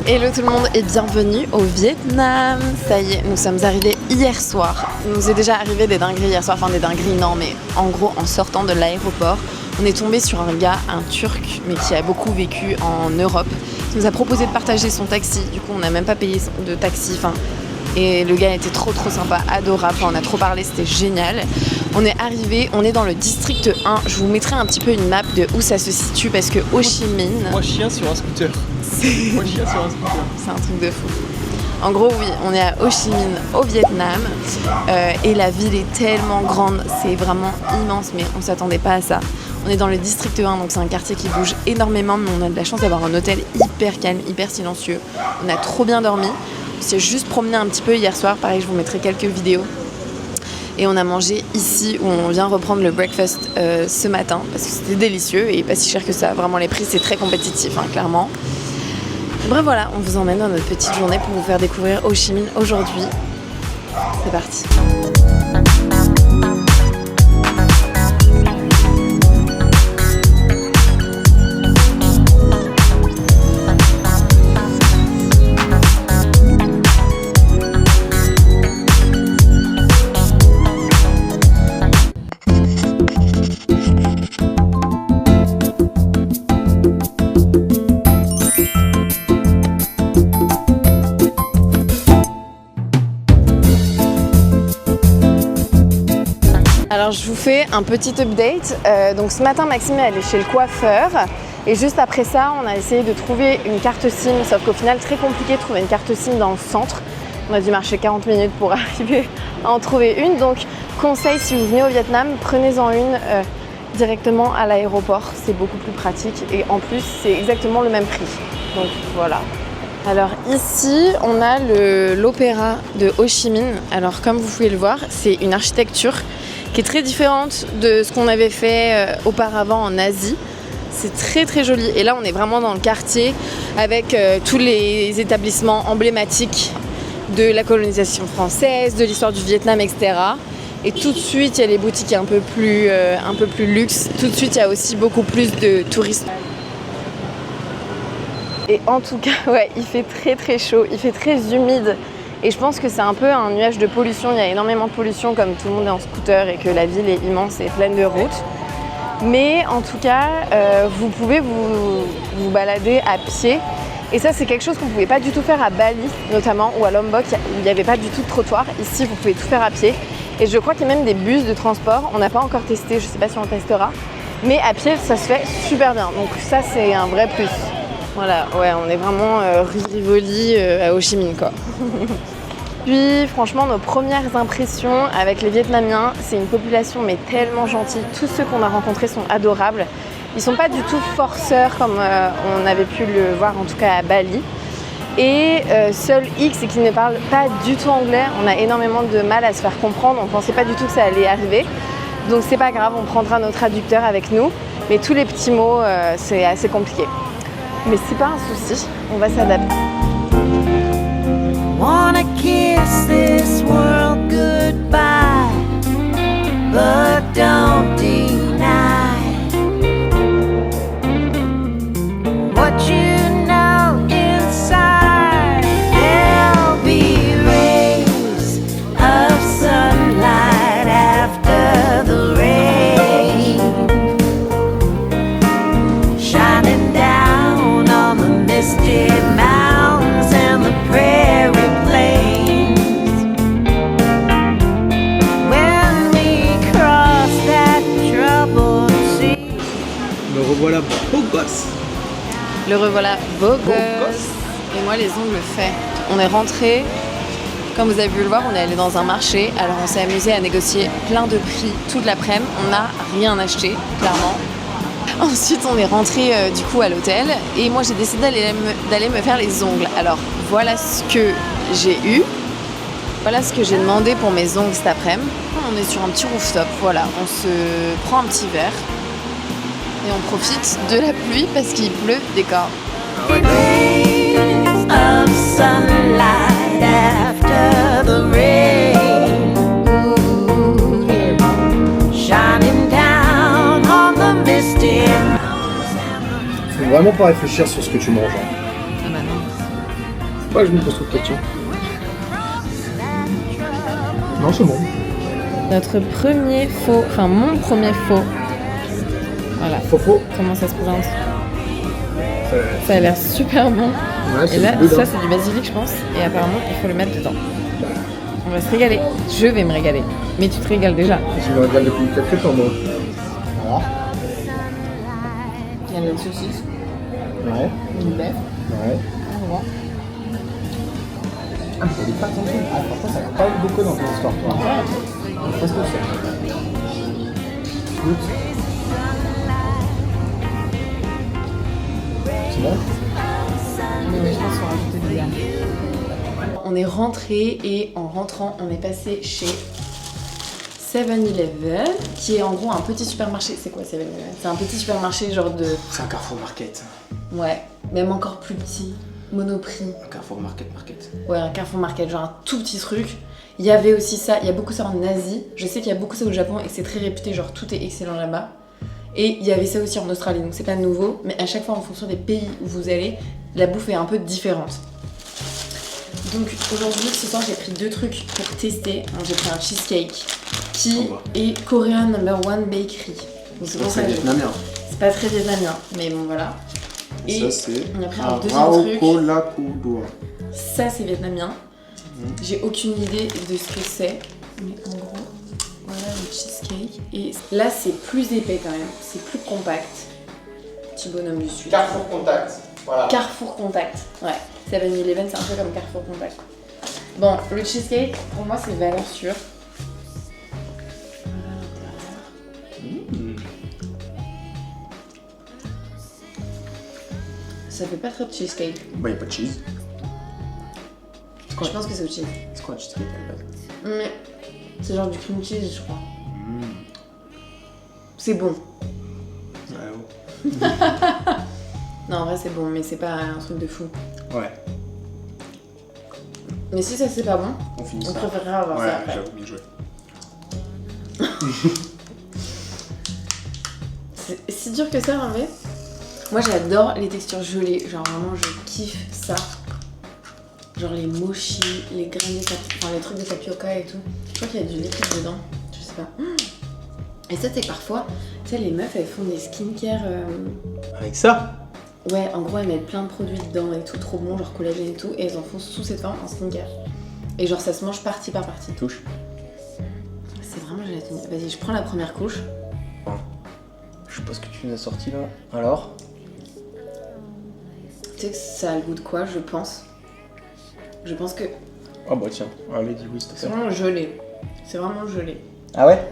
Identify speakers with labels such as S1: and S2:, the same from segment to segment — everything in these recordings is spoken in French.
S1: Hello tout le monde et bienvenue au Vietnam. Ça y est, nous sommes arrivés hier soir. Il nous est déjà arrivé des dingueries hier soir, enfin des dingueries non, mais en gros en sortant de l'aéroport, on est tombé sur un gars, un Turc, mais qui a beaucoup vécu en Europe. Il nous a proposé de partager son taxi, du coup on n'a même pas payé de taxi, et le gars était trop sympa, adorable, on a trop parlé, c'était génial. On est arrivé, on est dans le district 1, je vous mettrai un petit peu une map de où ça se situe parce que Ho Chi Minh...
S2: Moi chien sur un scooter. Moi chien sur un scooter.
S1: C'est un truc de fou. En gros oui, on est à Ho Chi Minh au Vietnam et la ville est tellement grande, c'est vraiment immense mais on s'attendait pas à ça. On est dans le district 1, donc c'est un quartier qui bouge énormément mais on a de la chance d'avoir un hôtel hyper calme, hyper silencieux. On a trop bien dormi. On s'est juste promené un petit peu hier soir, pareil je vous mettrai quelques vidéos. Et on a mangé ici où on vient reprendre le breakfast ce matin parce que c'était délicieux et pas si cher que ça. Vraiment les prix c'est très compétitif clairement. Bref voilà, on vous emmène dans notre petite journée pour vous faire découvrir Ho Chi Minh aujourd'hui. C'est parti. Alors je vous fais un petit update. Donc ce matin Maxime est allé chez le coiffeur et juste après ça on a essayé de trouver une carte SIM, sauf qu'au final très compliqué de trouver une carte SIM dans le centre. On a dû marcher 40 minutes pour arriver à en trouver une. Donc conseil, si vous venez au Vietnam, prenez-en une directement à l'aéroport, c'est beaucoup plus pratique et en plus c'est exactement le même prix. Donc voilà. Alors ici on a l'opéra de Ho Chi Minh. Alors comme vous pouvez le voir, c'est une architecture qui est très différente de ce qu'on avait fait auparavant en Asie. C'est très joli. Et là, on est vraiment dans le quartier avec tous les établissements emblématiques de la colonisation française, de l'histoire du Vietnam, etc. Et tout de suite, il y a les boutiques un peu plus luxe. Tout de suite, il y a aussi beaucoup plus de touristes. Et en tout cas, ouais, il fait très chaud, il fait très humide. Et je pense que c'est un peu un nuage de pollution. Il y a énormément de pollution comme tout le monde est en scooter et que la ville est immense et pleine de routes. Mais en tout cas, vous pouvez vous balader à pied. Et ça, c'est quelque chose qu'on ne pouvait pas du tout faire à Bali, notamment, ou à Lombok, où il n'y avait pas du tout de trottoir. Ici, vous pouvez tout faire à pied. Et je crois qu'il y a même des bus de transport. On n'a pas encore testé, je ne sais pas si on testera. Mais à pied, ça se fait super bien. Donc ça, c'est un vrai plus. Voilà, ouais, on est vraiment Rivoli à Ho Chi Minh, quoi. Puis franchement, nos premières impressions avec les Vietnamiens, c'est une population mais tellement gentille. Tous ceux qu'on a rencontrés sont adorables. Ils sont pas du tout forceurs comme on avait pu le voir en tout cas à Bali. Et seul hic, c'est qu'ils ne parlent pas du tout anglais. On a énormément de mal à se faire comprendre. On pensait pas du tout que ça allait arriver. Donc c'est pas grave, on prendra nos traducteurs avec nous. Mais tous les petits mots, c'est assez compliqué. Mais c'est pas un souci, on va s'adapter.
S3: Wanna kiss this world goodbye, but don't deny what you know inside. There'll be rays of sunlight after the rain, shining down on the misty mountains and the prairie.
S2: Revoilà beau gosse.
S1: Le revoilà beau gosse. Et moi les ongles faits. On est rentré, comme vous avez pu le voir, on est allé dans un marché. Alors on s'est amusé à négocier plein de prix toute l'après-midi. On n'a rien acheté, clairement. Ensuite on est rentré du coup à l'hôtel. Et moi j'ai décidé d'aller me faire les ongles. Alors voilà ce que j'ai eu. Voilà ce que j'ai demandé pour mes ongles cet après-midi. On est sur un petit rooftop, voilà. On se prend un petit verre. Et on profite de la pluie parce qu'il pleut des corps.
S2: Faut vraiment pas réfléchir sur ce que tu manges.
S1: Ah bah non.
S2: Ouais, je me pose trop de questions. Non, c'est bon.
S1: Notre premier faux, enfin mon premier faux. Voilà.
S2: Faux.
S1: Comment ça se présente? Ça a l'air super bon.
S2: Ouais,
S1: Et là, ça c'est du basilic je pense. Et apparemment il faut le mettre dedans. On va se régaler. Je vais me régaler. Mais tu te régales déjà.
S2: Je me regarde depuis quelques temps, moi. Voilà.
S1: Il y a notre saucisse.
S2: Ouais.
S1: Une bœuf.
S2: Ouais. Ah, mais ça dit pas tant que ça. Ah, franchement, ça va pas beaucoup dans ton histoire, toi. Qu'est-ce que c'est? Goûte. C'est bon?
S1: Mais je pense qu'on va rajouter du lard. On est rentré et en rentrant, on est passé chez 7-Eleven, qui est en gros un petit supermarché. C'est quoi 7-Eleven? C'est un petit supermarché genre de...
S2: C'est un Carrefour Market.
S1: Ouais, même encore plus petit. Monoprix.
S2: Un Carrefour Market.
S1: Ouais, un Carrefour Market, genre un tout petit truc. Il y avait aussi ça, il y a beaucoup ça en Asie. Je sais qu'il y a beaucoup ça au Japon et que c'est très réputé, genre tout est excellent là-bas. Et il y avait ça aussi en Australie, donc c'est pas nouveau. Mais à chaque fois, en fonction des pays où vous allez, la bouffe est un peu différente. Donc aujourd'hui, ce soir, j'ai pris 2 trucs pour tester. Donc, j'ai pris un cheesecake qui est Korean No. 1 Bakery. Donc c'est pour ça que
S2: vietnamien.
S1: c'est pas très vietnamien, mais bon voilà. Et
S2: ça, c'est
S1: on a pris un deuxième truc.
S2: Raokolakudoa.
S1: Ça c'est vietnamien. J'ai aucune idée de ce que c'est. Mais en gros, voilà le cheesecake. Et là c'est plus épais quand même. C'est plus compact. Petit bonhomme du Sud.
S2: Carrefour Contact. Voilà.
S1: Carrefour Contact. Ouais. 7-Eleven c'est un peu comme Carrefour Contact. Bon, le cheesecake pour moi c'est valeur sûre. Ça fait pas très de cheesecake.
S2: Bah, y'a pas de cheese.
S1: Je pense que c'est au cheese.
S2: C'est quoi un cheesecake à la base?
S1: Mais c'est genre du cream cheese, je crois. C'est bon.
S2: Ouais,
S1: Non, en vrai, c'est bon, mais c'est pas un truc de fou.
S2: ouais.
S1: Mais si ça, c'est pas bon,
S2: On finit
S1: on
S2: ça.
S1: préférerait avoir ça
S2: Ouais,
S1: après.
S2: j'avoue, bien joué.
S1: C'est si dur que ça, en vrai. Moi, j'adore les textures gelées. Genre, vraiment, je kiffe ça. Genre les mochis, les graines de tapioca, enfin les trucs de tapioca et tout. Je crois qu'il y a du liquide dedans. Je sais pas. Et ça, c'est parfois, tu sais, les meufs, elles font des skincare.
S2: Avec ça?
S1: Ouais, en gros, elles mettent plein de produits dedans et tout, trop bon, genre collagène et tout, et elles en font sous cette forme en skincare. Et genre, ça se mange partie par partie.
S2: Touche.
S1: C'est vraiment gélatine. Vas-y, je prends la première couche.
S2: Je sais pas ce que tu nous as sorti là. Alors?
S1: Tu sais que ça a le goût de quoi, je pense? Je pense que
S2: Ah bah tiens, allez, dis oui, s'il te
S1: c'est
S2: plaît.
S1: vraiment gelé. C'est vraiment gelé.
S2: Ah ouais?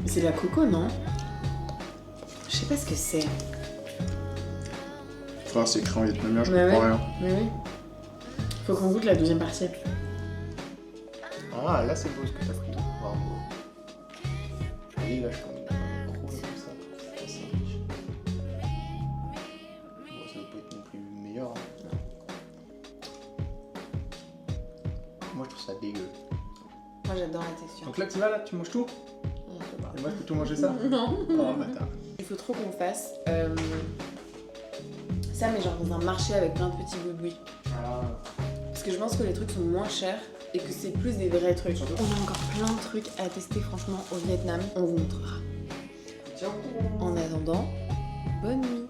S1: C'est de la coco, non? Je sais pas ce que c'est.
S2: Frère, c'est écrit en vietnamien, je
S1: Mais
S2: comprends
S1: ouais.
S2: rien.
S1: Mais oui. Faut qu'on goûte la deuxième partie.
S2: Ah, là c'est beau ce que t'as pris. Bravo. Joli, là je peux mettre un micro comme ça. Ça, c'est riche. Bon, ça doit pas être non plus meilleur. Hein. Moi je trouve ça dégueu.
S1: Moi j'adore la texture.
S2: Donc là tu vas là, tu manges tout? Et moi je peux tout manger ça?
S1: Non.
S2: Oh bâtard.
S1: Il faut trop qu'on fasse ça, mais genre dans un marché avec plein de petits boui-boui. Parce que je pense que les trucs sont moins chers et que c'est plus des vrais trucs. On a encore plein de trucs à tester franchement au Vietnam. On vous montrera. En attendant, bonne nuit.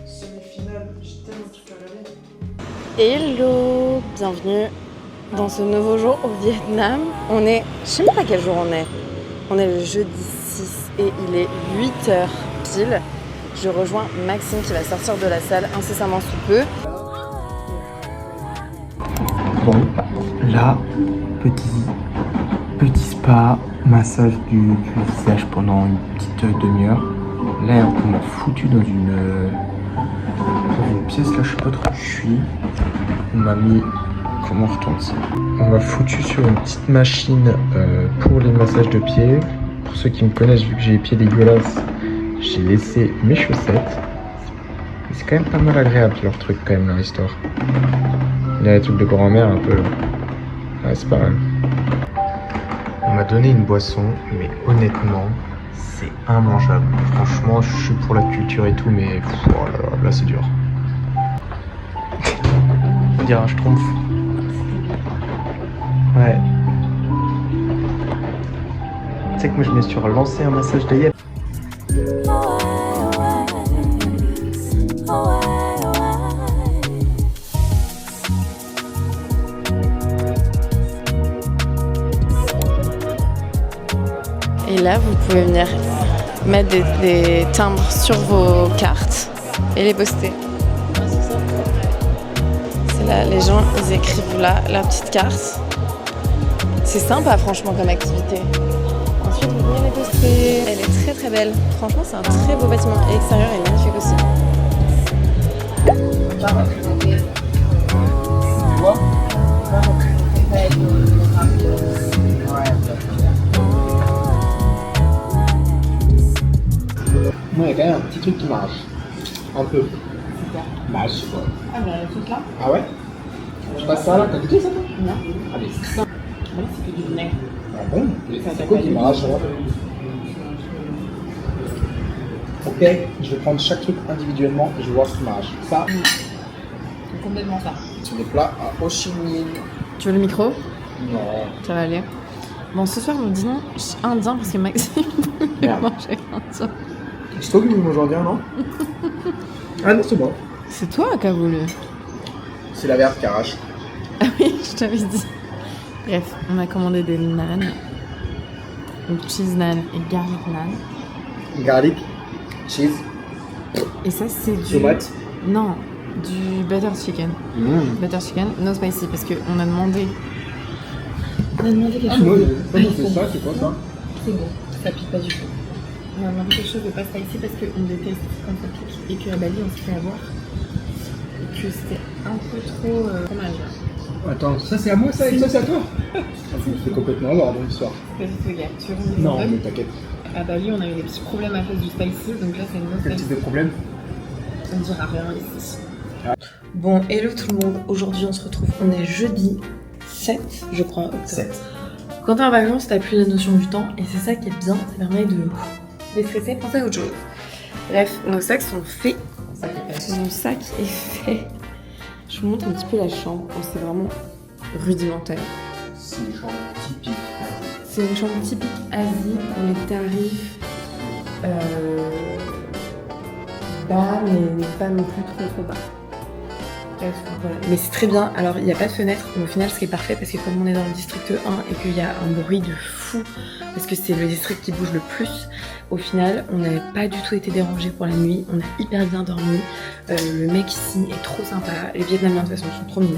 S2: Semi-finale, j'ai tellement de trucs à regarder.
S1: Hello, bienvenue dans ce nouveau jour au Vietnam. On est, je sais même pas quel jour on est. On est le jeudi 6 et il est 8h pile. Je rejoins Maxime qui va sortir de la salle incessamment sous peu.
S4: Bon, là, petit spa, massage du visage pendant une petite demi-heure. Là, on m'a foutu dans une pièce, là, je sais pas trop où je suis. On m'a mis... Comment on retourne ça? On m'a foutu sur une petite machine pour les massages de pieds. Pour ceux qui me connaissent, vu que j'ai les pieds dégueulasses, j'ai laissé mes chaussettes. C'est quand même pas mal agréable leur truc quand même, leur histoire. Il y a des trucs de grand-mère un peu. Ouais, c'est pas mal. On m'a donné une boisson, mais honnêtement, c'est immangeable. Franchement, je suis pour la culture et tout, mais oh là, là c'est dur. dirait un schtroumpf. Ouais. Tu sais que moi je me suis relancé un massage d'ailleurs.
S1: Et là, vous pouvez venir mettre des timbres sur vos cartes et les poster. C'est là, les gens, ils écrivent là leur petite carte. C'est sympa, franchement, comme activité. Ensuite, vous venez les poster. Elle est très très belle. Franchement, c'est un très beau bâtiment. Et l'extérieur est magnifique aussi.
S2: Moi, il y a quand même un petit truc qui m'arrache. Un peu. Bah, je sais pas.
S1: Ah, bah, le truc là.
S2: Ah ouais? Je passe ça là, t'as goûté ça toi?
S1: Non.
S2: Ah mais c'est ça.
S1: Oui, c'est que du vinaigre.
S2: Ah bon? C'est quoi qui m'arrache là? Ok, je vais prendre chaque truc individuellement et je vais voir ce qui m'arrache. Ça,
S1: C'est complètement ça.
S2: c'est des plats à Ho Chi Minh.
S1: Tu veux le micro?
S2: Non.
S1: Ça va aller. Bon, ce soir, nous dînons indien parce que Maxime voulait
S2: Merde.
S1: manger indien.
S2: C'est toi qui veux manger indien, non? Ah non, c'est moi.
S1: C'est toi qui as voulu.
S2: C'est la verte qui arrache.
S1: Ah oui, je t'avais dit. Bref, on a commandé des naans. Donc cheese naan et garlic naan.
S2: Garlic, cheese,
S1: Et ça, c'est du...
S2: tomate.
S1: Non, du butter chicken. Butter chicken, no spicy, parce qu'on a demandé... On a demandé quelque chose.
S2: Moi,
S1: de-
S2: comment c'est ça? C'est quoi ça?
S1: C'est bon, ça pique pas du tout. On a demandé quelque chose de pas spicy parce qu'on déteste quand ça pique et qu'à Bali on s'est fait avoir. Et que c'était un peu trop fromage.
S2: Attends, ça c'est à moi ça et ça c'est à toi? Je me fais complètement avoir dans l'histoire.
S1: Pas du tout, gars. Tu veux qu'on dise
S2: Non,
S1: un peu
S2: mais t'inquiète.
S1: À Bali, on a eu des petits problèmes à cause du spicy, donc là c'est une autre
S2: Quel
S1: spicy.
S2: type de problème?
S1: On ne dira rien ici. Bon, hello tout le monde. Aujourd'hui, on se retrouve. On est jeudi 7, je crois, octobre.
S2: 7.
S1: Quand t'es en vacances, t'as plus la notion du temps et c'est ça qui est bien. Ça permet de déstresser, penser à autre chose. Bref, nos sacs sont faits. Mon sac est fait. Je vous montre un petit peu la chambre. Bon, c'est vraiment rudimentaire.
S2: C'est une chambre typique.
S1: C'est une chambre typique Asie pour les tarifs bas, mais pas non plus trop bas. Bref, voilà. Mais c'est très bien. Alors, il n'y a pas de fenêtre, mais au final, ce qui est parfait, parce que comme on est dans le district 1 et qu'il y a un bruit de fou, parce que c'est le district qui bouge le plus, au final, on n'avait pas du tout été dérangé pour la nuit. On a hyper bien dormi. Le mec ici est trop sympa. Les Vietnamiens, de toute façon, sont trop mignons.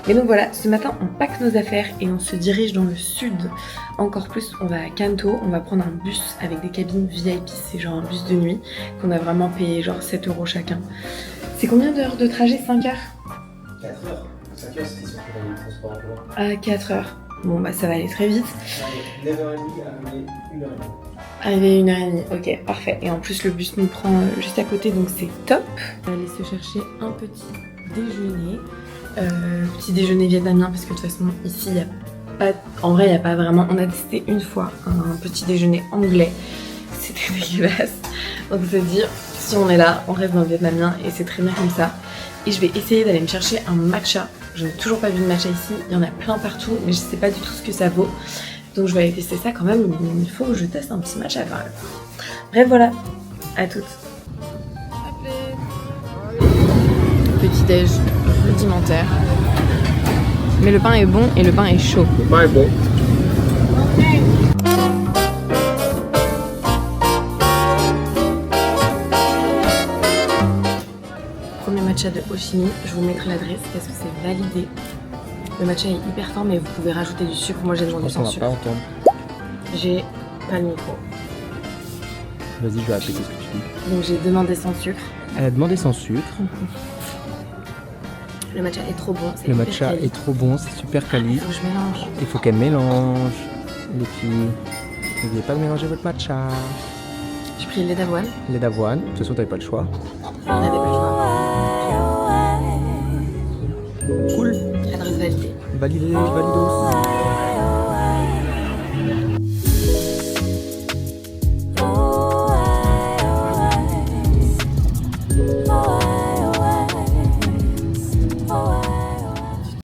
S1: Et donc voilà, ce matin, on pack nos affaires et on se dirige dans le sud. Encore plus, on va à Kanto. On va prendre un bus avec des cabines VIP. C'est genre un bus de nuit qu'on a vraiment payé genre 7 € chacun. C'est combien d'heures de trajet? 5 heures?
S2: 4 heures. 5 heures, c'était sur le transport en commun.
S1: Ah, 4 heures. Bon, bah ça va aller très vite.
S2: 9h30 à 1h30.
S1: Arrivé 1h30, ok, parfait. Et en plus, le bus nous prend juste à côté, donc c'est top. On va aller se chercher un petit déjeuner. Petit déjeuner vietnamien, parce que de toute façon, ici, il n'y a pas... En vrai, il n'y a pas vraiment... On a testé une fois un petit déjeuner anglais. C'était dégueulasse. Donc, se dire, si on est là, on reste dans le vietnamien, et c'est très bien comme ça. Et je vais essayer d'aller me chercher un matcha. Je n'ai toujours pas vu de matcha ici. Il y en a plein partout, mais je ne sais pas du tout ce que ça vaut. Donc je vais aller tester ça quand même. Il faut que je teste un petit matcha quand même. Bref, voilà. À toutes. Petit déj rudimentaire. Mais le pain est bon et le pain est chaud.
S2: Le pain est bon.
S1: Premier matcha de Ho Chi Minh, je vous mettrai l'adresse parce que c'est validé. Le matcha est hyper fort, mais vous pouvez rajouter du sucre. Moi j'ai demandé sans sucre.
S4: entendre.
S1: J'ai pas le micro.
S4: Vas-y, je vais appeler ce que tu dis.
S1: Donc j'ai demandé sans sucre.
S4: Elle a demandé sans sucre.
S1: Le matcha est trop bon.
S4: Le matcha est trop bon, c'est super quali.
S1: Faut que je mélange.
S4: Il faut qu'elle mélange. Les filles, n'oubliez pas de mélanger votre matcha.
S1: J'ai pris le lait d'avoine.
S4: Lait d'avoine, de toute façon, t'avais pas le choix.
S1: On avait pas le choix.
S4: Cool.
S1: Adresse validée.
S4: Validos.